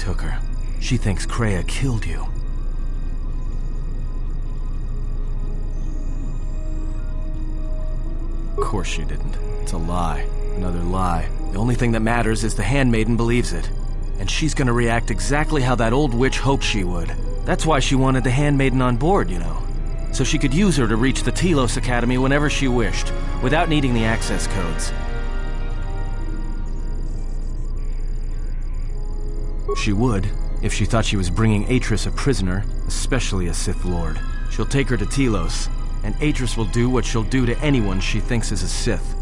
took her. She thinks Kreia killed you. Of course she didn't. It's a lie. Another lie. The only thing that matters is the handmaiden believes it. And she's gonna react exactly how that old witch hoped she would. That's why she wanted the handmaiden on board, you know. So she could use her to reach the Telos Academy whenever she wished, without needing the access codes. She would, if she thought she was bringing Atris a prisoner, especially a Sith Lord. She'll take her to Telos, and Atris will do what she'll do to anyone she thinks is a Sith.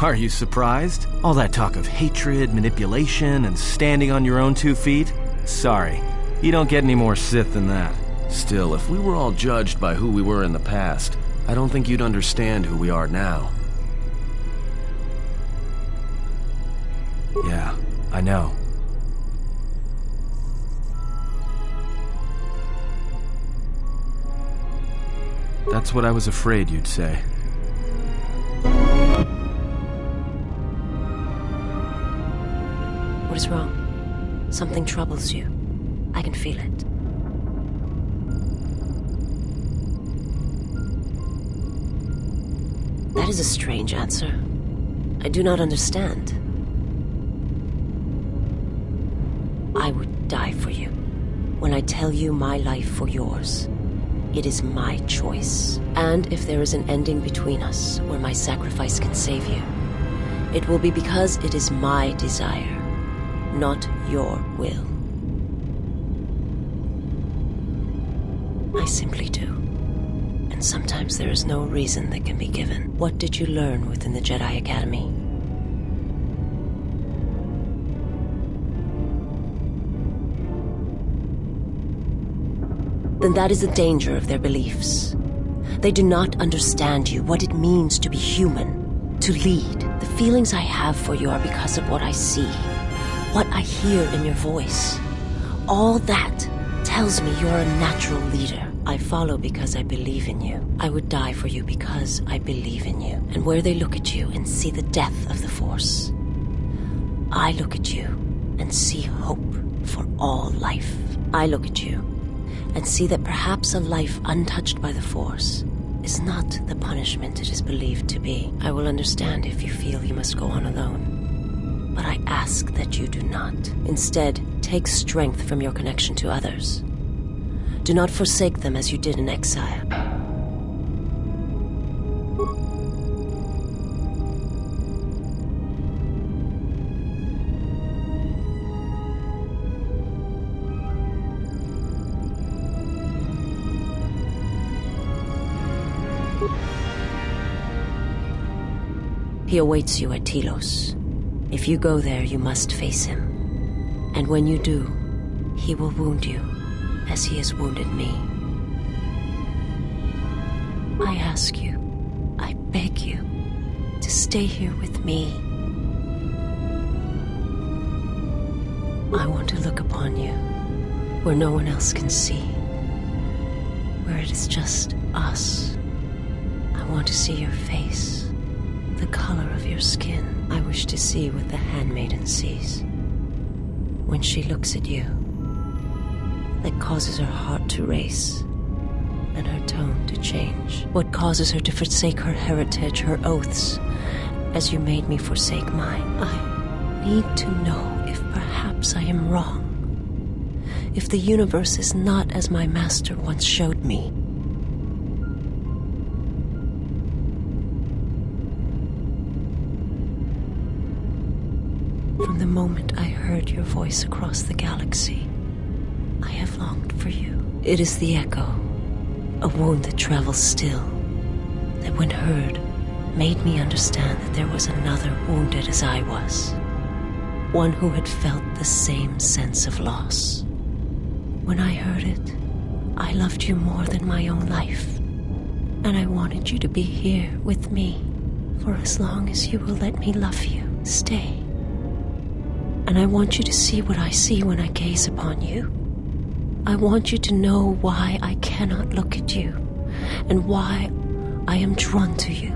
Are you surprised? All that talk of hatred, manipulation, and standing on your own 2 feet? Sorry, you don't get any more Sith than that. Still, if we were all judged by who we were in the past, I don't think you'd understand who we are now. Yeah, I know. That's what I was afraid you'd say. What is wrong? Something troubles you. I can feel it. That is a strange answer. I do not understand. I would die for you. When I tell you my life for yours, it is my choice. And if there is an ending between us where my sacrifice can save you, it will be because it is my desire, not your will. I simply do. And sometimes there is no reason that can be given. What did you learn within the Jedi Academy? Then that is the danger of their beliefs. They do not understand you, what it means to be human, to lead. The feelings I have for you are because of what I see, what I hear in your voice. All that tells me you're a natural leader. I follow because I believe in you. I would die for you because I believe in you. And where they look at you and see the death of the Force, I look at you and see hope for all life. I look at you and see that perhaps a life untouched by the Force is not the punishment it is believed to be. I will understand if you feel you must go on alone, but I ask that you do not. Instead, take strength from your connection to others. Do not forsake them as you did in exile. He awaits you at Telos. If you go there, you must face him. And when you do, he will wound you, as he has wounded me. I ask you, I beg you, to stay here with me. I want to look upon you, where no one else can see, where it is just us. I want to see your face, the color of your skin. I wish to see what the handmaiden sees when she looks at you, that causes her heart to race and her tone to change. What causes her to forsake her heritage, her oaths, as you made me forsake mine. I need to know if perhaps I am wrong, if the universe is not as my master once showed me. From the moment I heard your voice across the galaxy, I have longed for you. It is the echo, a wound that travels still, that when heard, made me understand that there was another wounded as I was, one who had felt the same sense of loss. When I heard it, I loved you more than my own life, and I wanted you to be here with me for as long as you will let me love you. Stay. And I want you to see what I see when I gaze upon you. I want you to know why I cannot look at you, and why I am drawn to you.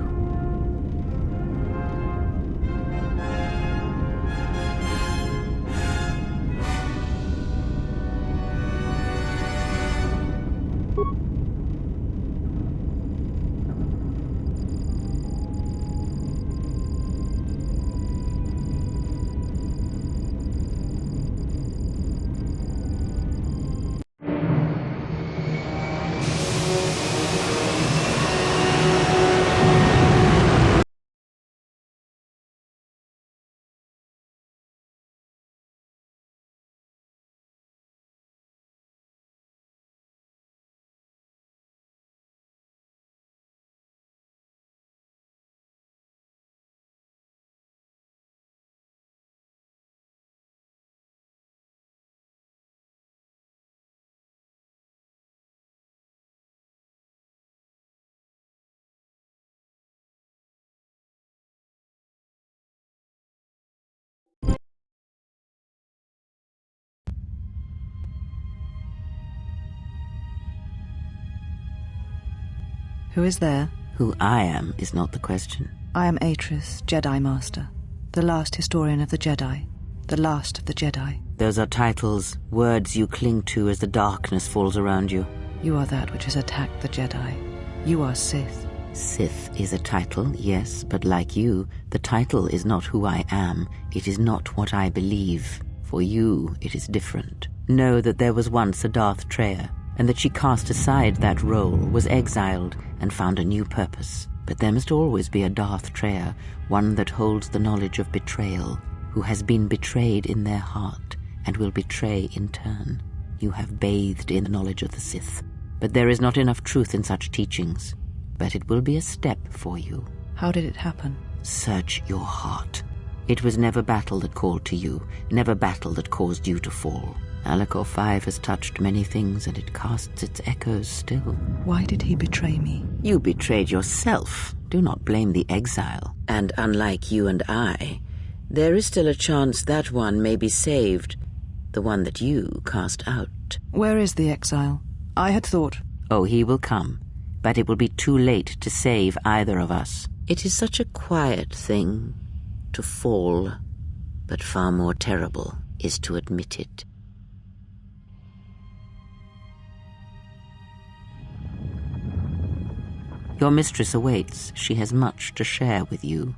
Who is there? Who I am is not the question. I am Atris, Jedi Master, the last historian of the Jedi, the last of the Jedi. Those are titles, words you cling to as the darkness falls around you. You are that which has attacked the Jedi. You are Sith. Sith is a title, yes, but like you, the title is not who I am. It is not what I believe. For you, it is different. Know that there was once a Darth Treya, and that she cast aside that role, was exiled, and found a new purpose. But there must always be a Darth Treya, one that holds the knowledge of betrayal, who has been betrayed in their heart, and will betray in turn. You have bathed in the knowledge of the Sith, but there is not enough truth in such teachings. But it will be a step for you. How did it happen? Search your heart. It was never battle that called to you, never battle that caused you to fall. Alakor 5 has touched many things, and it casts its echoes still. Why did he betray me? You betrayed yourself. Do not blame the exile. And unlike you and I, there is still a chance that one may be saved, the one that you cast out. Where is the exile? I had thought... Oh, he will come, but it will be too late to save either of us. It is such a quiet thing to fall, but far more terrible is to admit it. Your mistress awaits. She has much to share with you.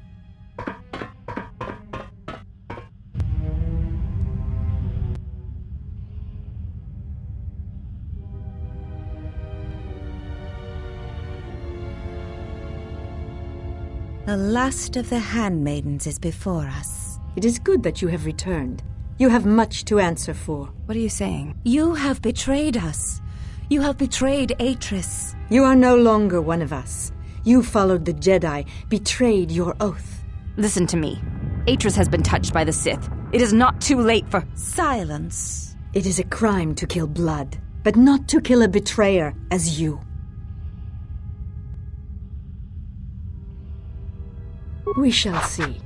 The last of the handmaidens is before us. It is good that you have returned. You have much to answer for. What are you saying? You have betrayed us. You have betrayed Atris. You are no longer one of us. You followed the Jedi, betrayed your oath. Listen to me. Atris has been touched by the Sith. It is not too late for... Silence. It is a crime to kill blood, but not to kill a betrayer as you. We shall see.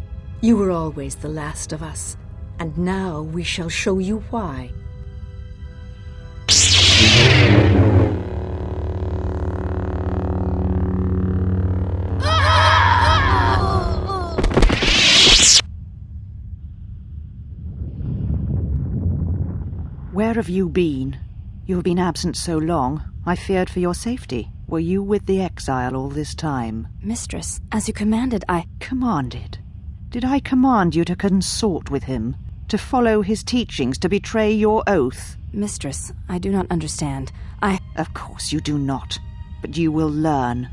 You were always the last of us, and now we shall show you why. Where have you been? You have been absent so long, I feared for your safety. Were you with the exile all this time? Mistress, as you commanded, I... Commanded? Did I command you to consort with him? To follow his teachings, to betray your oath? Mistress, I do not understand. Of course you do not, but you will learn.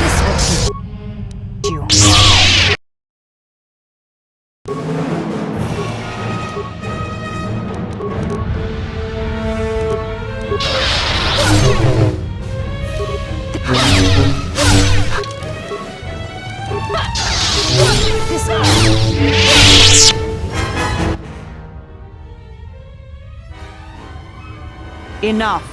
This will teach you. Enough!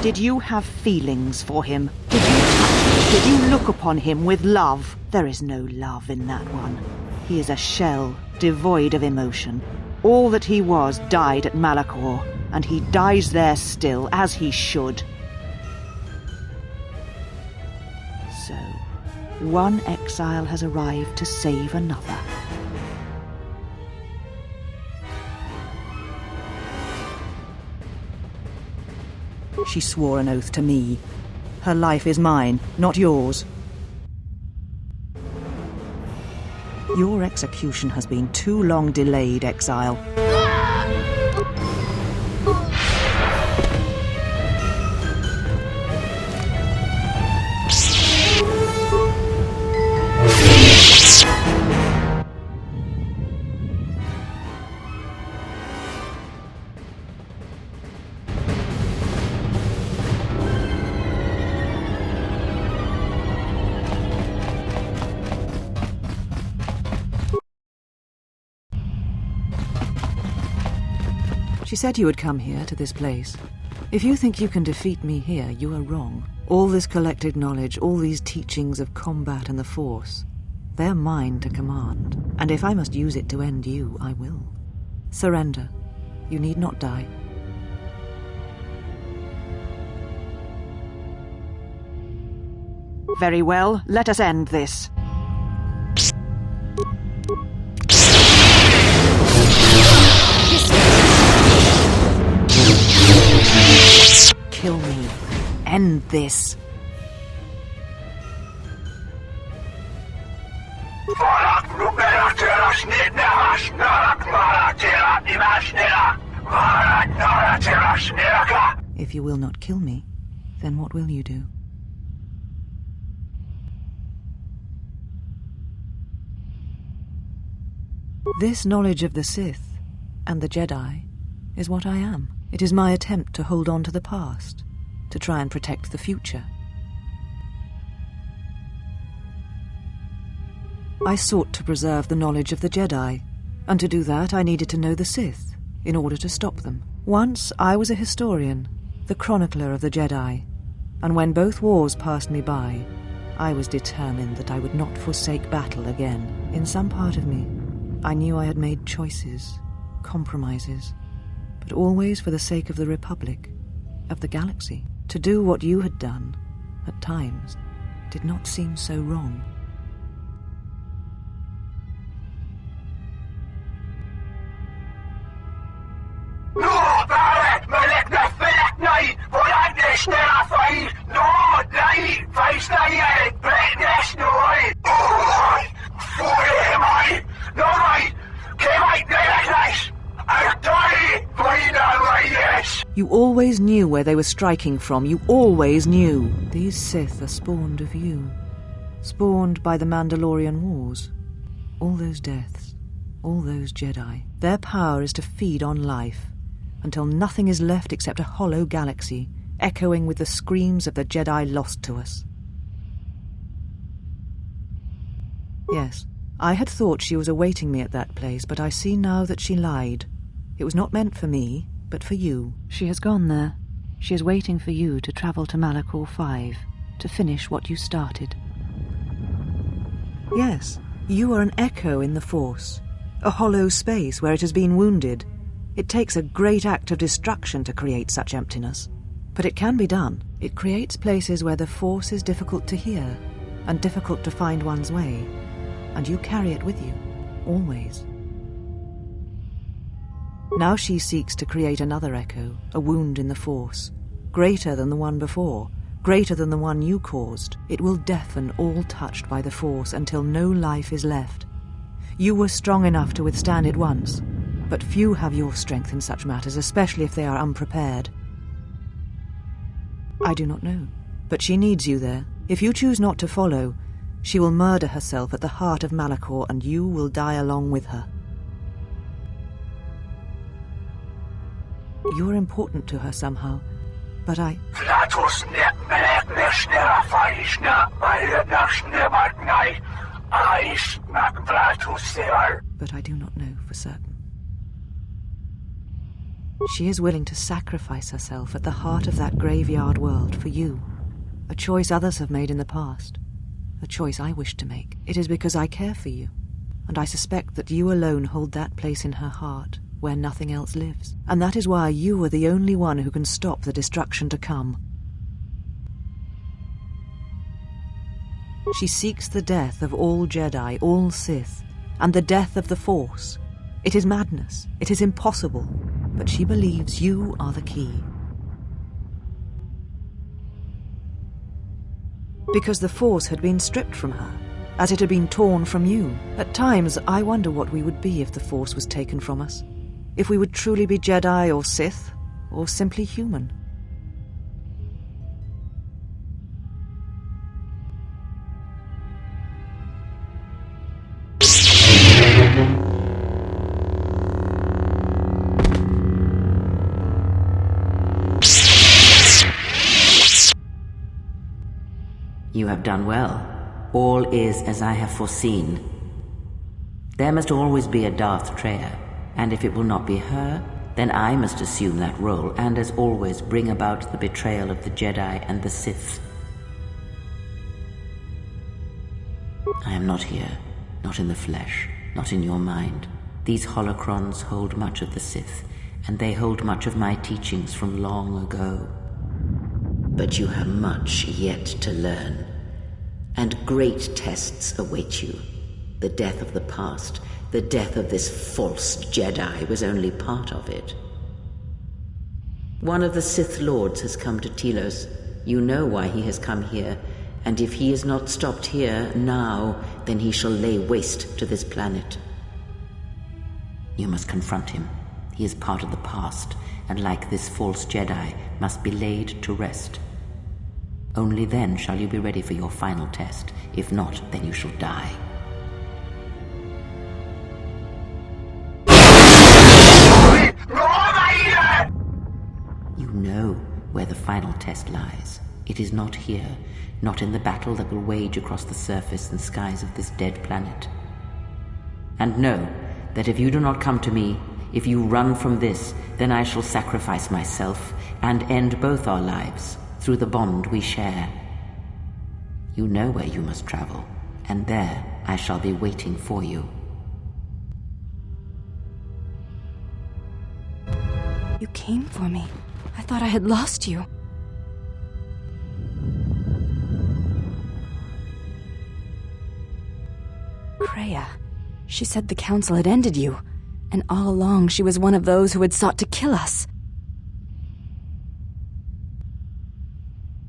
Did you have feelings for him? Did you touch him? Did you look upon him with love? There is no love in that one. He is a shell, devoid of emotion. All that he was died at Malachor, and he dies there still, as he should. So, one exile has arrived to save another. She swore an oath to me. Her life is mine, not yours. Your execution has been too long delayed, exile. She said you would come here, to this place. If you think you can defeat me here, you are wrong. All this collected knowledge, all these teachings of combat and the Force, they're mine to command. And if I must use it to end you, I will. Surrender. You need not die. Very well, let us end this. Kill me. End this. If you will not kill me, then what will you do? This knowledge of the Sith and the Jedi is what I am. It is my attempt to hold on to the past, to try and protect the future. I sought to preserve the knowledge of the Jedi, and to do that I needed to know the Sith in order to stop them. Once I was a historian, the chronicler of the Jedi, and when both wars passed me by, I was determined that I would not forsake battle again. In some part of me, I knew I had made choices, compromises, but always for the sake of the Republic, of the galaxy. To do what you had done, at times, did not seem so wrong. You always knew where they were striking from. You always knew. These Sith are spawned of you. Spawned by the Mandalorian Wars. All those deaths. All those Jedi. Their power is to feed on life, until nothing is left except a hollow galaxy, echoing with the screams of the Jedi lost to us. Yes, I had thought she was awaiting me at that place, but I see now that she lied. It was not meant for me, but for you. She has gone there. She is waiting for you to travel to Malachor 5, to finish what you started. Yes, you are an echo in the Force, a hollow space where it has been wounded. It takes a great act of destruction to create such emptiness, but it can be done. It creates places where the Force is difficult to hear, and difficult to find one's way, and you carry it with you, always. Now she seeks to create another echo, a wound in the Force, greater than the one before, greater than the one you caused. It will deafen all touched by the Force until no life is left. You were strong enough to withstand it once, but few have your strength in such matters, especially if they are unprepared. I do not know, but she needs you there. If you choose not to follow, she will murder herself at the heart of Malachor, and you will die along with her. You are important to her somehow, but I... But I do not know for certain. She is willing to sacrifice herself at the heart of that graveyard world for you, a choice others have made in the past, a choice I wish to make. It is because I care for you, and I suspect that you alone hold that place in her heart where nothing else lives. And that is why you are the only one who can stop the destruction to come. She seeks the death of all Jedi, all Sith, and the death of the Force. It is madness. It is impossible. But she believes you are the key. Because the Force had been stripped from her, as it had been torn from you. At times, I wonder what we would be if the Force was taken from us. If we would truly be Jedi or Sith, or simply human. You have done well. All is as I have foreseen. There must always be a Darth Treya, and if it will not be her, then I must assume that role, and as always bring about the betrayal of the Jedi and the Sith. I am not here, not in the flesh, not in your mind. These holocrons hold much of the Sith, and they hold much of my teachings from long ago. But you have much yet to learn. And great tests await you. The death of the past, the death of this false Jedi was only part of it. One of the Sith Lords has come to Telos. You know why he has come here, and if he is not stopped here now, then he shall lay waste to this planet. You must confront him. He is part of the past, and like this false Jedi, must be laid to rest. Only then shall you be ready for your final test. If not, then you shall die. You know where the final test lies. It is not here, not in the battle that will wage across the surface and skies of this dead planet. And know that if you do not come to me, if you run from this, then I shall sacrifice myself and end both our lives through the bond we share. You know where you must travel, and there I shall be waiting for you. You came for me. I thought I had lost you. Kreia. She said the Council had ended you, and all along she was one of those who had sought to kill us.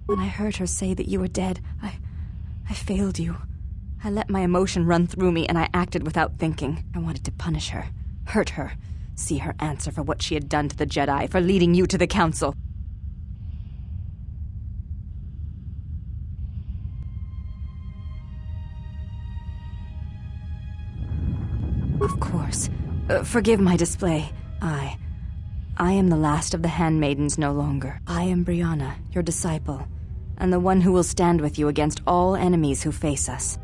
When I heard her say that you were dead, I failed you. I let my emotion run through me, and I acted without thinking. I wanted to punish her, hurt her, see her answer for what she had done to the Jedi, for leading you to the Council. Of course. Forgive my display. I am the last of the handmaidens no longer. I am Brianna, your disciple, and the one who will stand with you against all enemies who face us.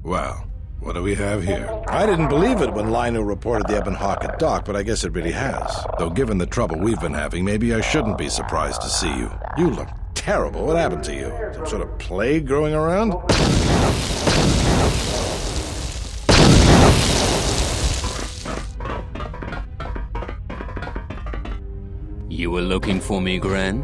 Well, what do we have here? I didn't believe it when Lino reported the Ebon Hawk at dock, but I guess it really has. Though given the trouble we've been having, maybe I shouldn't be surprised to see you. You look terrible. What happened to you? Some sort of plague growing around? You were looking for me, Gren?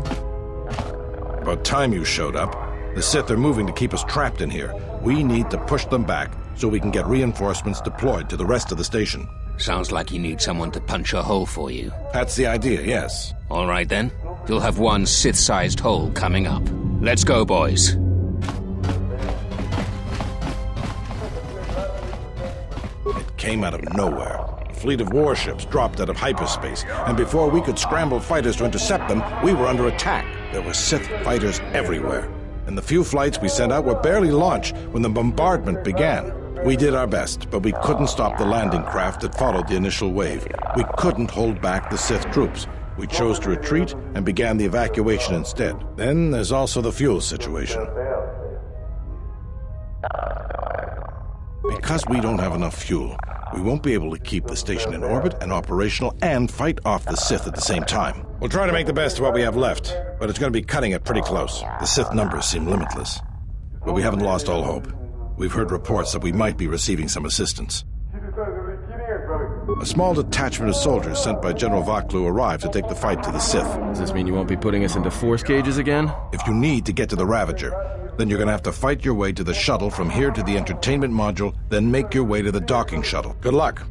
About time you showed up. The Sith are moving to keep us trapped in here. We need to push them back so we can get reinforcements deployed to the rest of the station. Sounds like you need someone to punch a hole for you. That's the idea, yes. All right then. You'll have one Sith-sized hole coming up. Let's go, boys. It came out of nowhere. A fleet of warships dropped out of hyperspace, and before we could scramble fighters to intercept them, we were under attack. There were Sith fighters everywhere. And the few flights we sent out were barely launched when the bombardment began. We did our best, but we couldn't stop the landing craft that followed the initial wave. We couldn't hold back the Sith troops. We chose to retreat and began the evacuation instead. Then there's also the fuel situation. Because we don't have enough fuel, we won't be able to keep the station in orbit and operational and fight off the Sith at the same time. We'll try to make the best of what we have left, but it's going to be cutting it pretty close. The Sith numbers seem limitless. But we haven't lost all hope. We've heard reports that we might be receiving some assistance. A small detachment of soldiers sent by General Vaklu arrived to take the fight to the Sith. Does this mean you won't be putting us into force cages again? If you need to get to the Ravager, then you're going to have to fight your way to the shuttle from here to the entertainment module, then make your way to the docking shuttle. Good luck.